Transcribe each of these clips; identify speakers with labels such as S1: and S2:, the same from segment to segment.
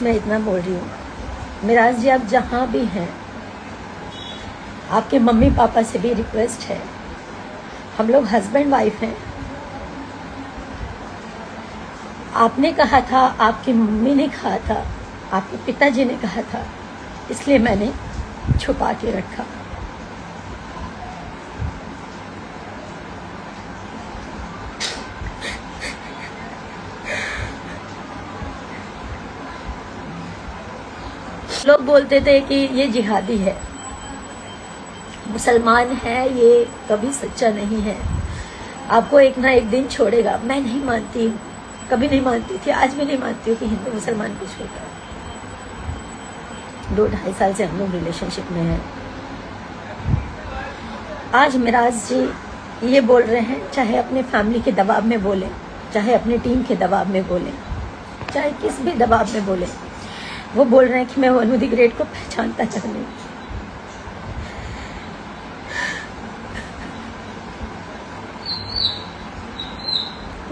S1: बस मैं इतना बोल रही हूँ, मिराज जी आप जहाँ भी हैं, आपके मम्मी पापा से भी रिक्वेस्ट है, हम लोग हस्बैंड वाइफ हैं। आपने कहा था, आपकी मम्मी ने कहा था, आपके पिताजी ने कहा था, इसलिए मैंने छुपा के रखा। लोग बोलते थे कि ये जिहादी है, मुसलमान है, ये कभी सच्चा नहीं है, आपको एक ना एक दिन छोड़ेगा। मैं नहीं मानती हूँ, कभी नहीं मानती थी, आज भी नहीं मानती हूँ कि हिंदू मुसलमान कुछ होता है। 2-2.5 साल से हम लोग रिलेशनशिप में हैं। आज मिराज जी ये बोल रहे हैं, चाहे अपने फैमिली के दबाव में बोले, चाहे अपनी टीम के दबाव में बोले, चाहे किस भी दबाव में बोले, वो बोल रहे हैं कि मैं वनु द ग्रेट को पहचानता तक नहीं।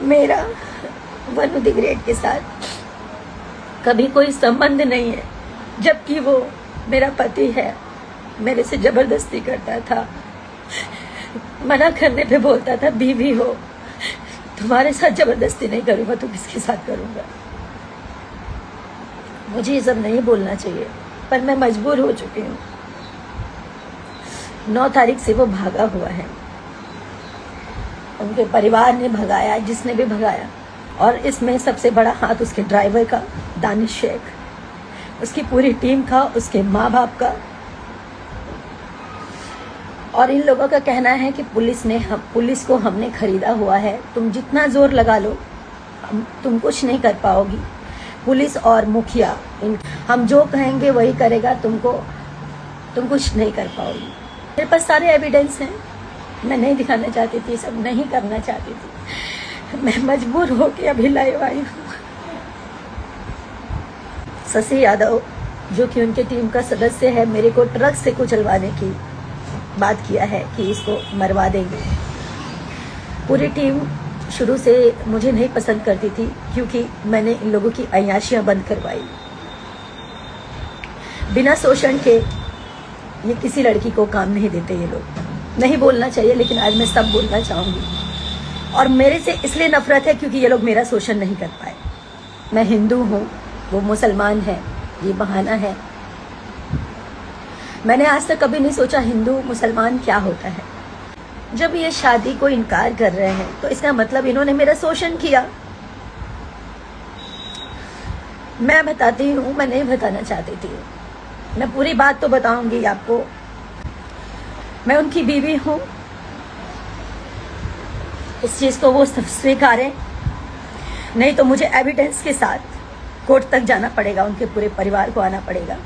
S1: मेरा वनु द ग्रेट के साथ कभी कोई संबंध नहीं है, जबकि वो मेरा पति है। मेरे से जबरदस्ती करता था, मना करने पे बोलता था बीवी हो, तुम्हारे साथ जबरदस्ती नहीं करूंगा तो किसके साथ करूंगा। मुझे ये सब नहीं बोलना चाहिए, पर मैं मजबूर हो चुकी हूँ। 9 तारीख से वो भागा हुआ है, उनके परिवार ने भगाया, जिसने भी भगाया, और इसमें सबसे बड़ा हाथ उसके ड्राइवर का, दानिश शेख, उसकी पूरी टीम का, उसके माँ बाप का। और इन लोगों का कहना है कि पुलिस को हमने खरीदा हुआ है, तुम जितना जोर लगा लो तुम कुछ नहीं कर पाओगी। पुलिस और मुखिया हम जो कहेंगे वही करेगा, तुम कुछ नहीं कर पाओगी। मेरे पास सारे एविडेंस हैं, मैं नहीं दिखाना चाहती थी, सब नहीं करना चाहती थी, मैं मजबूर होकर अभी लाइव आई हूँ। शशि यादव जो कि उनके टीम का सदस्य है, मेरे को ट्रक से कुचलवाने की बात किया है कि इसको मरवा देंगे। पूरी टीम शुरू से मुझे नहीं पसंद करती थी, क्योंकि मैंने इन लोगों की अय्याशियां बंद करवाई। बिना शोषण के ये किसी लड़की को काम नहीं देते ये लोग। नहीं बोलना चाहिए, लेकिन आज मैं सब बोलना चाहूंगी। और मेरे से इसलिए नफरत है क्योंकि ये लोग मेरा शोषण नहीं कर पाए। मैं हिंदू हूँ, वो मुसलमान है, ये बहाना है। मैंने आज तक कभी नहीं सोचा हिंदू मुसलमान क्या होता है। जब ये शादी को इनकार कर रहे हैं तो इसका मतलब इन्होंने मेरा शोषण किया। मैं बताती हूँ, मैं नहीं बताना चाहती थी, मैं पूरी बात तो बताऊंगी आपको। मैं उनकी बीवी हूँ, इस चीज को वो स्वीकारें, नहीं तो मुझे एविडेंस के साथ कोर्ट तक जाना पड़ेगा, उनके पूरे परिवार को आना पड़ेगा।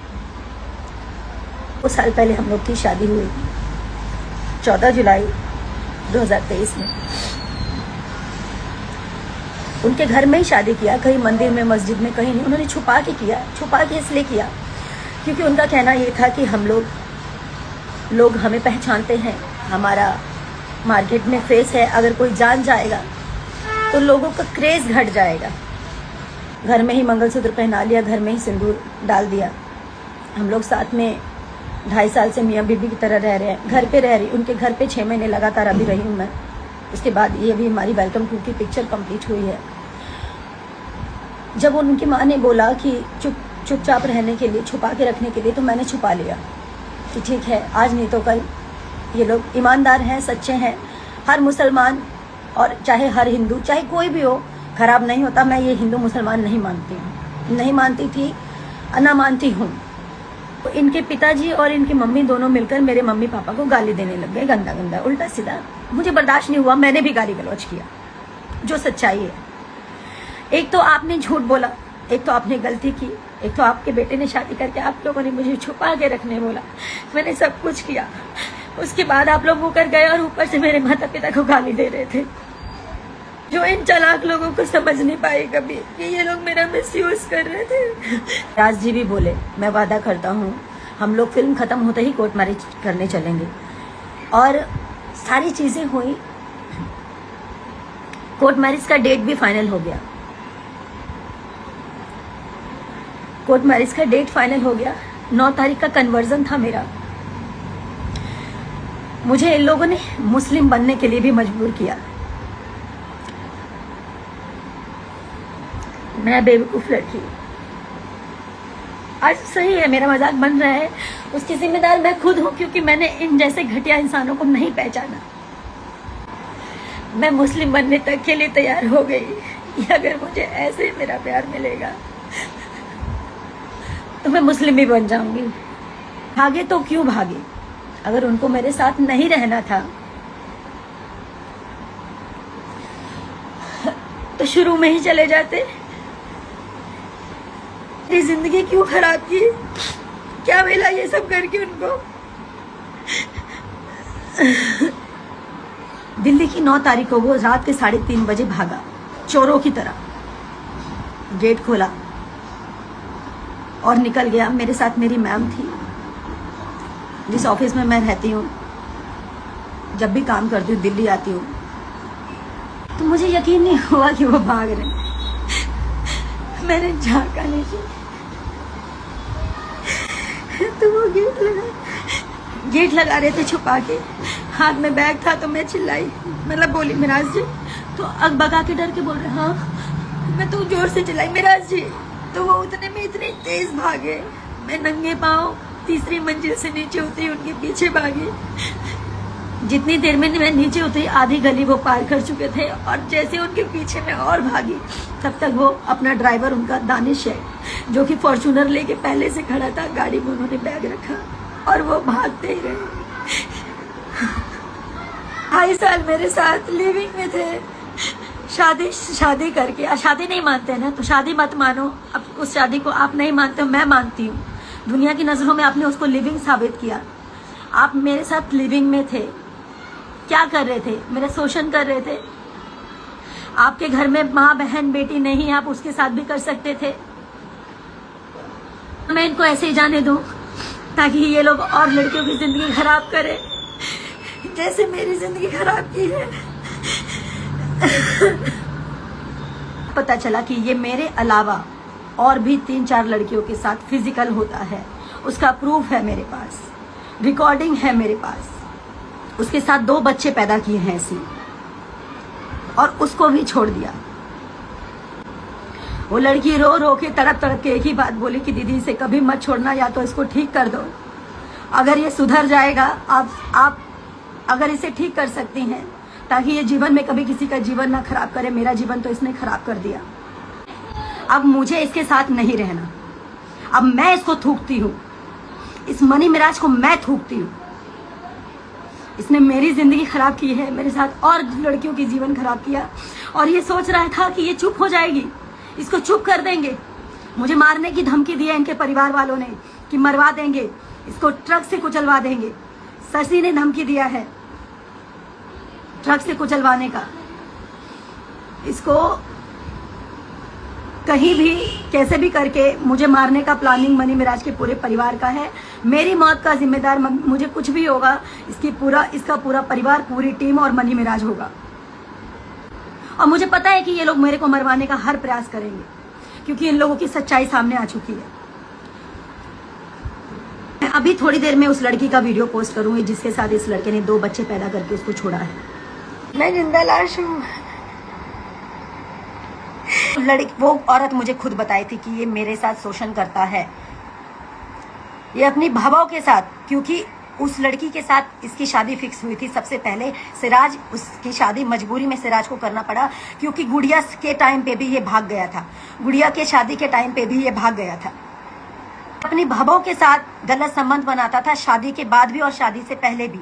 S1: 2 साल पहले हम लोग की शादी हुई, 14 जुलाई 2023 में। उनके घर में ही शादी किया, कहीं मंदिर में, मस्जिद में, कहीं नहीं। उन्होंने छुपा के किया। छुपा के इसलिए किया क्योंकि उनका कहना ये था कि हम लोग हमें पहचानते हैं, हमारा मार्केट में फेस है, अगर कोई जान जाएगा तो लोगों का क्रेज घट जाएगा। घर में ही मंगलसूत्र पहना लिया, घर में ही सिंदूर डाल दिया। हम लोग साथ में 2.5 साल से मियाँ बीबी की तरह रह रहे हैं। घर पे रह रही, उनके घर पे 6 महीने लगातार अभी रही हूँ मैं। उसके बाद ये भी हमारी वेलकम टू की पिक्चर कंप्लीट हुई है। जब उनकी माँ ने बोला कि चुपचाप रहने के लिए, छुपा के रखने के लिए, तो मैंने छुपा लिया कि ठीक है, आज नहीं तो कल ये लोग ईमानदार हैं, सच्चे हैं। हर मुसलमान और चाहे हर हिंदू, चाहे कोई भी हो, खराब नहीं होता। मैं ये हिंदू मुसलमान नहीं मानती हूँ, नहीं मानती थी, ना मानती हूँ। तो इनके पिताजी और इनकी मम्मी दोनों मिलकर मेरे मम्मी पापा को गाली देने लग गए, गंदा गंदा, उल्टा सीधा। मुझे बर्दाश्त नहीं हुआ, मैंने भी गाली गलौज किया, जो सच्चाई है। एक तो आपने झूठ बोला, एक तो आपने गलती की, एक तो आपके बेटे ने शादी करके आप लोगों ने मुझे छुपा के रखने बोला। मैंने सब कुछ किया। उसके बाद आप लोग मुकर गए और ऊपर से मेरे माता पिता को गाली दे रहे थे, जो इन चालाक लोगों को समझ नहीं पाए कभी कि ये लोग मेरा मिसयूज कर रहे थे। राज जी भी बोले, मैं वादा करता हूँ हम लोग फिल्म खत्म होते ही कोर्ट मैरिज करने चलेंगे। और सारी चीजें हुई, कोर्ट मैरिज का डेट भी फाइनल हो गया। कोर्ट मैरिज का डेट फाइनल हो गया। 9 तारीख का कन्वर्जन था मेरा। मुझे इन लोगों ने मुस्लिम बनने के लिए भी मजबूर किया। मैं बेवकूफ लड़की। आज सही है, मेरा मजाक बन रहा है, उसकी जिम्मेदार मैं खुद हूं, क्योंकि मैंने इन जैसे घटिया इंसानों को नहीं पहचाना। मैं मुस्लिम बनने तक के लिए तैयार हो गई। अगर मुझे ऐसे ही मेरा प्यार मिलेगा तो मैं मुस्लिम भी बन जाऊंगी। भागे तो क्यों भागे? अगर उनको मेरे साथ नहीं रहना था तो शुरू में ही चले जाते। मेरी जिंदगी क्यों खराब की? क्या मिला ये सब करके उनको? दिल्ली की 9 तारीख को वो रात के 3:30 बजे भागा, चोरों की तरह। गेट खोला और निकल गया। मेरे साथ मेरी मैम थी, जिस ऑफिस में मैं रहती हूँ, जब भी काम करती हूँ, दिल्ली आती हूँ, तो मुझे यकीन नहीं हुआ कि वो भाग रहे। मैंने झांका नीचे तो वो गेट लगा रहे थे छुपा के। हाथ में बैग था तो मैं चिल्लाई, मतलब बोली मिराज जी, तो अगबगा के डर के बोल रहे। हाँ, मैं तो जोर से चिल्लाई मिराज जी, तो वो उतने में इतने तेज भागे। मैं नंगे पाँव 3री मंजिल से नीचे उतरी, उनके पीछे भागी। जितनी देर में मैं नीचे उतरी, आधी गली वो पार कर चुके थे, और जैसे उनके पीछे मैं और भागी, तब तक वो अपना ड्राइवर, उनका दानिश है, जो कि फॉर्च्यूनर लेके पहले से खड़ा था, गाड़ी में उन्होंने बैग रखा और वो भागते ही रहे। 2.5 साल मेरे साथ लिविंग में थे। शादी करके, शादी नहीं मानते ना तो शादी मत मानो। अब उस शादी को आप नहीं मानते हो, मैं मानती हूँ। दुनिया की नजरों में आपने उसको लिविंग साबित किया। आप मेरे साथ लिविंग में थे, क्या कर रहे थे? मेरा शोषण कर रहे थे। आपके घर में माँ बहन बेटी नहीं, आप उसके साथ भी कर सकते थे। मैं इनको ऐसे ही जाने दूं ताकि ये लोग और लड़कियों की जिंदगी खराब करें, जैसे मेरी जिंदगी खराब की है। पता चला कि ये मेरे अलावा और भी 3-4 लड़कियों के साथ फिजिकल होता है। उसका प्रूफ है मेरे पास, रिकॉर्डिंग है मेरे पास। उसके साथ 2 बच्चे पैदा किए हैं ऐसी, और उसको भी छोड़ दिया। वो लड़की रो रो के, तड़प तड़प के एक ही बात बोली कि दीदी इसे कभी मत छोड़ना, या तो इसको ठीक कर दो। अगर ये सुधर जाएगा, आप अगर इसे ठीक कर सकती हैं ताकि ये जीवन में कभी किसी का जीवन ना खराब करे। मेरा जीवन तो इसने खराब कर दिया। अब मुझे इसके साथ नहीं रहना। अब मैं इसको थूकती हूँ, इस मनी मिराज को मैं थूकती हूँ। इसने मेरी जिंदगी खराब की है, मेरे साथ और लड़कियों की जीवन खराब किया, और ये सोच रहा था कि ये चुप हो जाएगी, इसको चुप कर देंगे। मुझे मारने की धमकी दी है इनके परिवार वालों ने कि मरवा देंगे, इसको ट्रक से कुचलवा देंगे। शशि ने धमकी दिया है ट्रक से कुचलवाने का। इसको कहीं भी कैसे भी करके मुझे मारने का प्लानिंग मनी मिराज के पूरे परिवार का है। मेरी मौत का जिम्मेदार, मुझे कुछ भी होगा, इसका पूरा परिवार, पूरी टीम और मनी मिराज होगा। और मुझे पता है कि ये लोग मेरे को मरवाने का हर प्रयास करेंगे, क्योंकि इन लोगों की सच्चाई सामने आ चुकी है। मैं अभी थोड़ी देर में उस लड़की का वीडियो पोस्ट करूंगी जिसके साथ इस लड़के ने 2 बच्चे पैदा करके उसको छोड़ा है। मैं जिंदा लाश हूँ। वो औरत मुझे खुद बताई थी कि ये मेरे साथ शोषण करता है, ये अपनी भावाओं के साथ, क्योंकि उस लड़की के साथ इसकी शादी फिक्स हुई थी सबसे पहले। सिराज, उसकी शादी मजबूरी में सिराज को करना पड़ा, क्योंकि गुड़िया के टाइम पे भी ये भाग गया था। गुड़िया के शादी के टाइम पे भी ये भाग गया था। अपनी भावों के साथ गलत संबंध बनाता था, शादी के बाद भी और शादी से पहले भी।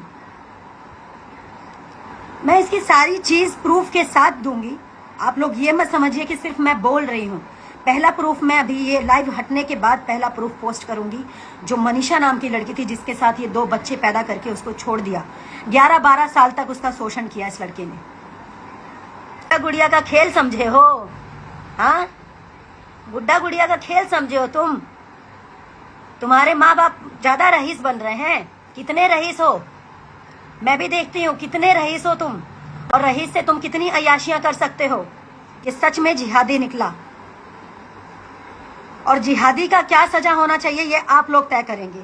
S1: मैं इसकी सारी चीज प्रूफ के साथ दूंगी। आप लोग ये मत समझिए कि सिर्फ मैं बोल रही हूँ। पहला प्रूफ मैं अभी ये लाइव हटने के बाद पहला प्रूफ पोस्ट करूंगी, जो मनीषा नाम की लड़की थी जिसके साथ ये 2 बच्चे पैदा करके उसको छोड़ दिया। 11-12 साल तक उसका शोषण किया इस लड़के ने। गुड़िया का खेल समझे हो? हाँ, गुड्डा गुड़िया का खेल समझे हो तुम? तुम्हारे माँ बाप ज्यादा रईस बन रहे हैं। कितने रईस हो? मैं भी देखती हूँ कितने रईस हो तुम, और रईस से तुम कितनी अय्याशियां कर सकते हो। ये सच में जिहादी निकला। और जिहादी का क्या सजा होना चाहिए ये आप लोग तय करेंगे।